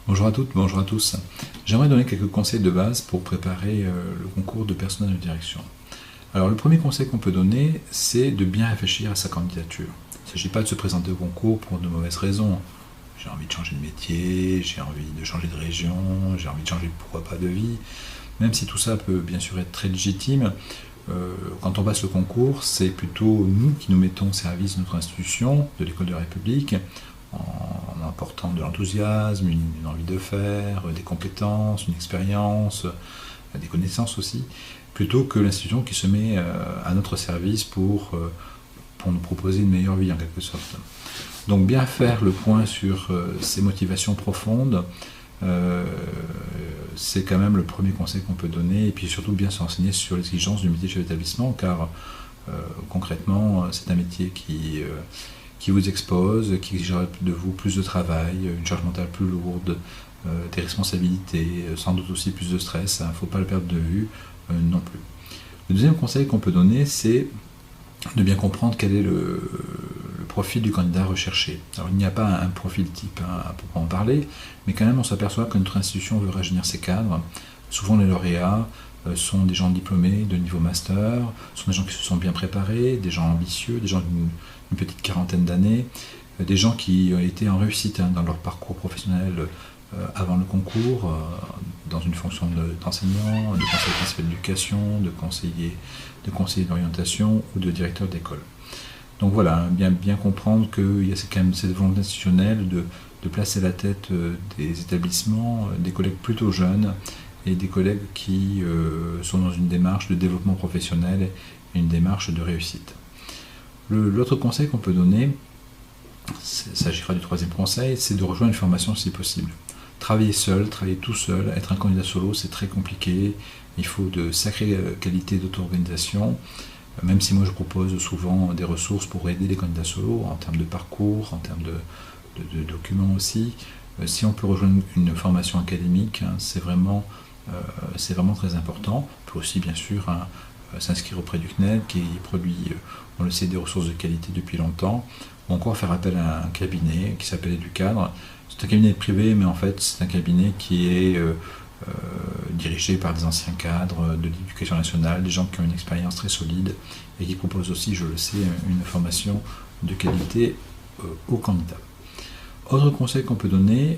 Bonjour à toutes, bonjour à tous. J'aimerais donner quelques conseils de base pour préparer le concours de personnel de direction. Alors le premier conseil qu'on peut donner, c'est de bien réfléchir à sa candidature. Il ne s'agit pas de se présenter au concours pour de mauvaises raisons. J'ai envie de changer de métier, j'ai envie de changer de région, j'ai envie de changer pourquoi pas de vie. Même si tout ça peut bien sûr être très légitime, quand on passe le concours, c'est plutôt nous qui nous mettons au service de notre institution, de l'école de la République, en apportant de l'enthousiasme, une envie de faire, des compétences, une expérience, des connaissances aussi, plutôt que l'institution qui se met à notre service pour nous proposer une meilleure vie en quelque sorte. Donc bien faire le point sur ces motivations profondes, c'est quand même le premier conseil qu'on peut donner, et puis surtout bien se renseigner sur l'exigence du métier de chef d'établissement, car concrètement c'est un métier qui vous expose, qui exigera de vous plus de travail, une charge mentale plus lourde, des responsabilités, sans doute aussi plus de stress, il ne faut pas le perdre de vue non plus. Le deuxième conseil qu'on peut donner, c'est de bien comprendre quel est le profil du candidat recherché. Alors il n'y a pas un profil type à proprement parler, mais quand même on s'aperçoit que notre institution veut rajeunir ses cadres. Souvent les lauréats sont des gens diplômés de niveau master, sont des gens qui se sont bien préparés, des gens ambitieux, des gens d'une petite quarantaine d'années, des gens qui ont été en réussite dans leur parcours professionnel avant le concours, dans une fonction d'enseignant, de conseiller principal d'éducation, de conseiller d'orientation ou de directeur d'école. Donc voilà, bien comprendre qu'il y a quand même cette volonté institutionnelle de placer à la tête des établissements des collègues plutôt jeunes et des collègues qui sont dans une démarche de développement professionnel et une démarche de réussite. L'autre conseil qu'on peut donner, il s'agira du troisième conseil, c'est de rejoindre une formation si possible. Travailler seul, travailler tout seul, être un candidat solo, c'est très compliqué. Il faut de sacrées qualités d'auto-organisation, même si moi je propose souvent des ressources pour aider les candidats solo, en termes de parcours, en termes de documents aussi. Si on peut rejoindre une formation académique, c'est vraiment très important. On peut aussi bien sûr s'inscrire auprès du CNED qui produit, on le sait, des ressources de qualité depuis longtemps, ou encore faire appel à un cabinet qui s'appelle EduCadre. C'est un cabinet privé, mais en fait c'est un cabinet qui est dirigé par des anciens cadres de l'éducation nationale, des gens qui ont une expérience très solide et qui proposent aussi, je le sais, une formation de qualité aux candidats. Autre conseil qu'on peut donner,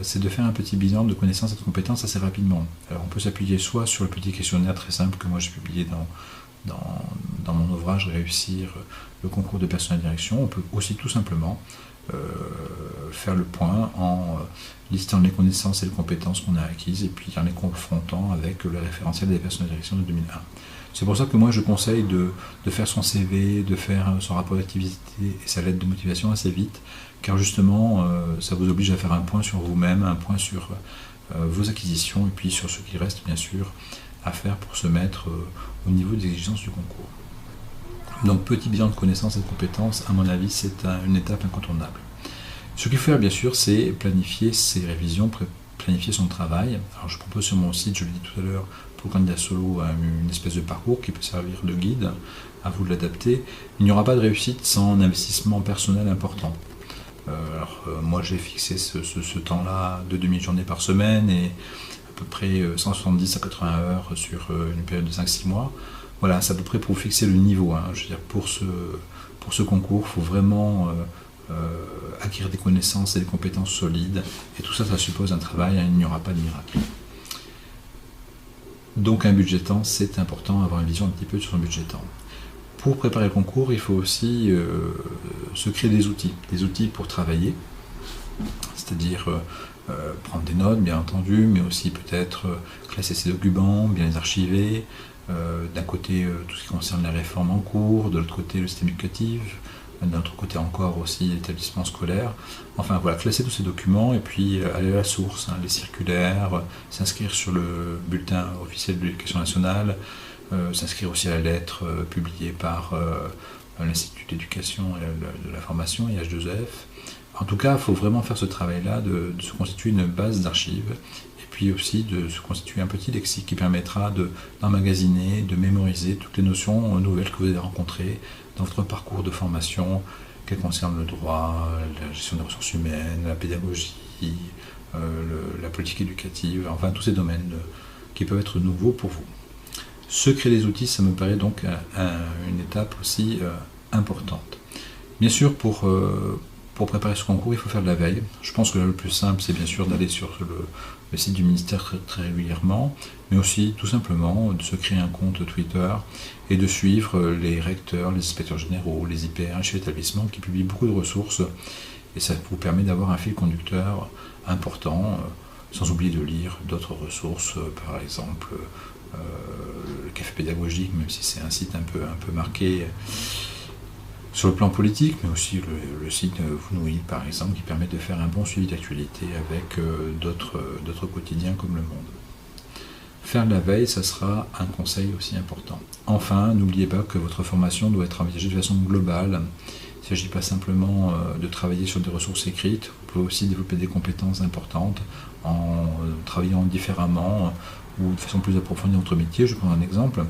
c'est de faire un petit bilan de connaissances et de compétences assez rapidement. Alors on peut s'appuyer soit sur le petit questionnaire très simple que moi j'ai publié dans mon ouvrage Réussir le concours de personnel de direction. On peut aussi tout simplement faire le point en listant les connaissances et les compétences qu'on a acquises et puis en les confrontant avec le référentiel des personnels de direction de 2001. C'est pour ça que moi je conseille de faire son CV, de faire son rapport d'activité et sa lettre de motivation assez vite, car justement ça vous oblige à faire un point sur vous-même, un point sur vos acquisitions et puis sur ce qui reste bien sûr à faire pour se mettre au niveau des exigences du concours. Donc petit bilan de connaissances et de compétences, à mon avis, c'est une étape incontournable. Ce qu'il faut faire, bien sûr, c'est planifier ses révisions, planifier son travail. Alors je propose sur mon site, je l'ai dit tout à l'heure, pour le candidat solo, une espèce de parcours qui peut servir de guide, à vous de l'adapter. Il n'y aura pas de réussite sans un investissement personnel important. Moi j'ai fixé ce temps-là de demi-journée par semaine et à peu près 170 à 80 heures sur une période de 5-6 mois. Voilà, c'est à peu près pour fixer le niveau. Je veux dire, pour ce concours, il faut vraiment acquérir des connaissances et des compétences solides. Et tout ça, ça suppose un travail, il n'y aura pas de miracle. Donc un budget temps, c'est important, avoir une vision un petit peu sur son budget temps. Pour préparer le concours, il faut aussi se créer des outils pour travailler, c'est-à-dire prendre des notes, bien entendu, mais aussi peut-être classer ses documents, bien les archiver. D'un côté tout ce qui concerne les réformes en cours, de l'autre côté le système éducatif, d'un autre côté encore aussi l'établissement scolaire. Enfin voilà, classer tous ces documents et puis aller à la source, les circulaires, s'inscrire sur le bulletin officiel de l'éducation nationale, s'inscrire aussi à la lettre publiée par l'Institut d'éducation et de la formation, IH2F. En tout cas, il faut vraiment faire ce travail-là de se constituer une base d'archives et puis aussi de se constituer un petit lexique qui permettra d'emmagasiner, de mémoriser toutes les notions nouvelles que vous avez rencontrées dans votre parcours de formation, qu'elles concernent le droit, la gestion des ressources humaines, la pédagogie, la politique éducative, enfin tous ces domaines qui peuvent être nouveaux pour vous. Se créer des outils, ça me paraît donc une étape aussi importante. Bien sûr, pour préparer ce concours, il faut faire de la veille. Je pense que le plus simple, c'est bien sûr d'aller sur le site du ministère très régulièrement, mais aussi tout simplement de se créer un compte Twitter et de suivre les recteurs, les inspecteurs généraux, les IPR, chefs d'établissement qui publient beaucoup de ressources, et ça vous permet d'avoir un fil conducteur important, sans oublier de lire d'autres ressources, par exemple le Café pédagogique, même si c'est un site un peu marqué sur le plan politique, mais aussi le site Vounouil, par exemple, qui permet de faire un bon suivi d'actualité avec d'autres quotidiens comme Le Monde. Faire de la veille, ça sera un conseil aussi important. Enfin, n'oubliez pas que votre formation doit être envisagée de façon globale. Il ne s'agit pas simplement de travailler sur des ressources écrites, vous pouvez aussi développer des compétences importantes en travaillant différemment ou de façon plus approfondie dans votre métier. Je prends un exemple.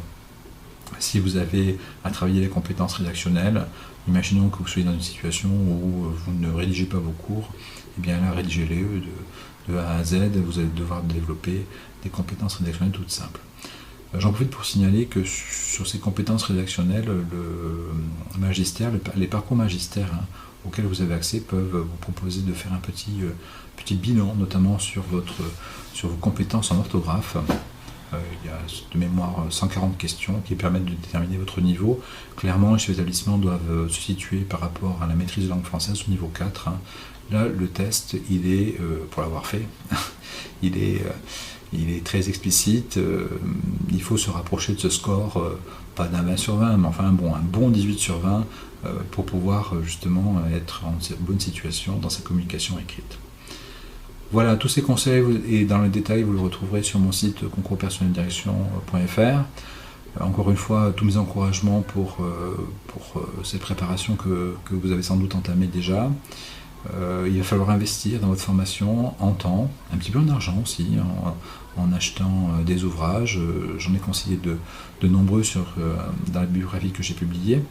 Si vous avez à travailler les compétences rédactionnelles, imaginons que vous soyez dans une situation où vous ne rédigez pas vos cours, et bien là, rédigez-les de A à Z, vous allez devoir développer des compétences rédactionnelles toutes simples. J'en profite pour signaler que sur ces compétences rédactionnelles, le magistère, les parcours magistères auxquels vous avez accès peuvent vous proposer de faire un petit bilan, notamment sur vos compétences en orthographe. Il y a de mémoire 140 questions qui permettent de déterminer votre niveau. Clairement, les chefs d'établissement doivent se situer par rapport à la maîtrise de langue française au niveau 4. Là, le test, il est, pour l'avoir fait, il est très explicite. Il faut se rapprocher de ce score, pas d'un 20 sur 20, mais enfin un bon 18 sur 20 pour pouvoir justement être en bonne situation dans sa communication écrite. Voilà, tous ces conseils et dans le détail, vous le retrouverez sur mon site concours-personnel-direction.fr. Encore une fois, tous mes encouragements pour cette préparation que vous avez sans doute entamée déjà. Il va falloir investir dans votre formation en temps, un petit peu en argent aussi, en achetant des ouvrages. J'en ai conseillé de nombreux dans la bibliographie que j'ai publiée.